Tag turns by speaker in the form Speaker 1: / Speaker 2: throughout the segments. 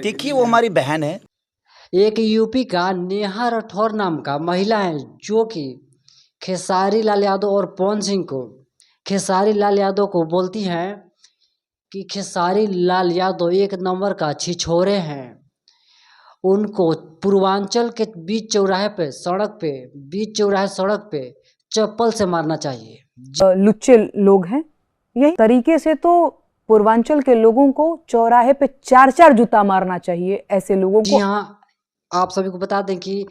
Speaker 1: देखिए वो हमारी बहन है।
Speaker 2: एक यूपी का नेहा राठौर नाम का महिला है जो कि खेसारी लाल यादव और पवन सिंह को खेसारी लाल यादव को बोलती हैं कि खेसारी लाल यादव एक नंबर का छिछोरे हैं। उनको पूर्वांचल के बीच चौराहे सड़क पे चप्पल से मारना चाहिए।
Speaker 3: लुच्चे लोग हैं। यही तरीके से तो पूर्वांचल के लोगों को चौराहे पे 4-4 जूता मारना चाहिए ऐसे लोगों
Speaker 2: जी
Speaker 3: को।
Speaker 2: हाँ, आप सभी को बता दें कि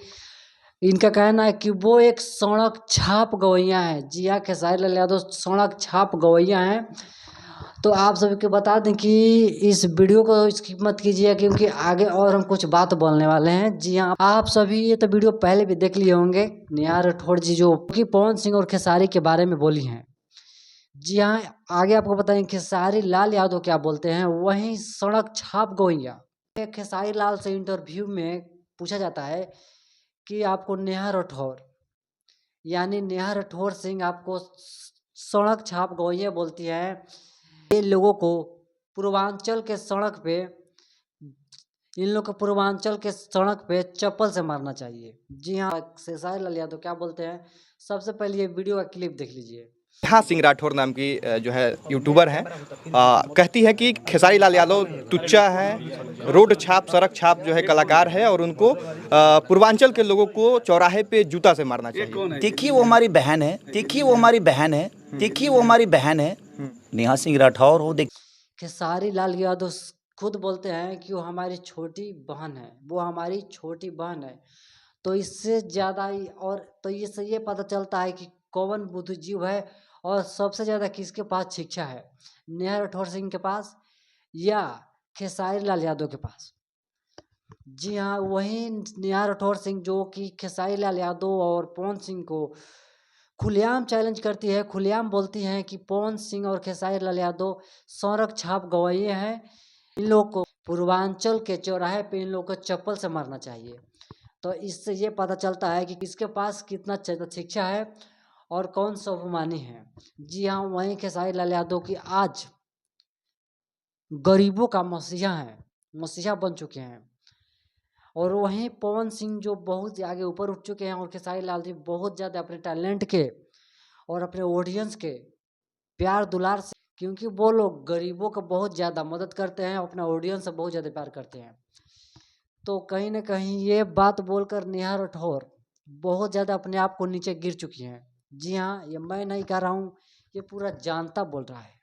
Speaker 2: इनका कहना है कि वो एक सड़क छाप गवैया है। जी हाँ, खेसारी लाल यादव सड़क छाप गवैया हैं। तो आप सभी को बता दें कि इस वीडियो को स्किप मत कीजिए क्योंकि आगे और हम कुछ बात बोलने वाले हैं। जी हाँ, आप सभी ये तो वीडियो पहले भी देख लिए होंगे। नेहा राठौर जी जो कि पवन सिंह और खेसारी के बारे में बोली हैं। जी हाँ, आगे आपको बताएं खेसारी लाल यादव क्या बोलते हैं। वहीं सड़क छाप गवैया। खेसारी लाल से इंटरव्यू में पूछा जाता है कि आपको नेहा राठौर सिंह आपको सड़क छाप गवैया बोलती है। ये लोगों को पूर्वांचल के सड़क पे इन लोग को पूर्वांचल के सड़क पे चप्पल से मारना चाहिए। जी हाँ, खेसारी लाल यादव क्या बोलते हैं, सबसे पहले ये वीडियो का क्लिप देख लीजिए।
Speaker 4: नेहा सिंह राठौर नाम की जो है यूट्यूबर हैं, कहती है कि खेसारी लाल यादव टुच्चा है, रोड छाप सड़क छाप जो है कलाकार है और उनको पूर्वांचल के लोगों को चौराहे पे जूता से मारना चाहिए।
Speaker 1: देखिए वो हमारी बहन है। देखिए वो हमारी बहन है। देखिए वो हमारी बहन है। नेहा सिंह राठौर हो।
Speaker 2: खेसारी लाल यादव खुद बोलते हैं कि वो हमारी छोटी बहन है। तो इससे ज़्यादा ही और तो इससे ये पता चलता है कि कौन बुद्धिजीव है और सबसे ज़्यादा किसके पास शिक्षा है, नेहा राठौर सिंह के पास या खेसारी लाल यादव के पास। जी हाँ, वहीं नेहा राठौर सिंह जो कि खेसारी लाल यादव और पवन सिंह को खुलेआम चैलेंज करती है, खुलेआम बोलती हैं कि पवन सिंह और खेसारी लाल यादव सड़क छाप गवैये हैं। इन लोग को पूर्वांचल के चौराहे पे इन लोग को चप्पल से मारना चाहिए। तो इससे ये पता चलता है कि किसके पास कितना शिक्षा है और कौन स्वाभिमानी है। जी हाँ, वहीं खेसारी लाल यादव की आज गरीबों का मसीहा बन चुके हैं। और वहीं पवन सिंह जो बहुत आगे ऊपर उठ चुके हैं और खेसारी लाल जी बहुत ज़्यादा अपने टैलेंट के और अपने ऑडियंस के प्यार दुलार से, क्योंकि वो लोग गरीबों को बहुत ज़्यादा मदद करते हैं, अपना ऑडियंस से बहुत ज़्यादा प्यार करते हैं। तो कहीं ना कहीं ये बात बोलकर नेहा राठौर बहुत ज़्यादा अपने आप को नीचे गिर चुकी हैं। जी हाँ, ये मैं नहीं कह रहा हूँ, ये पूरा जानता बोल रहा है।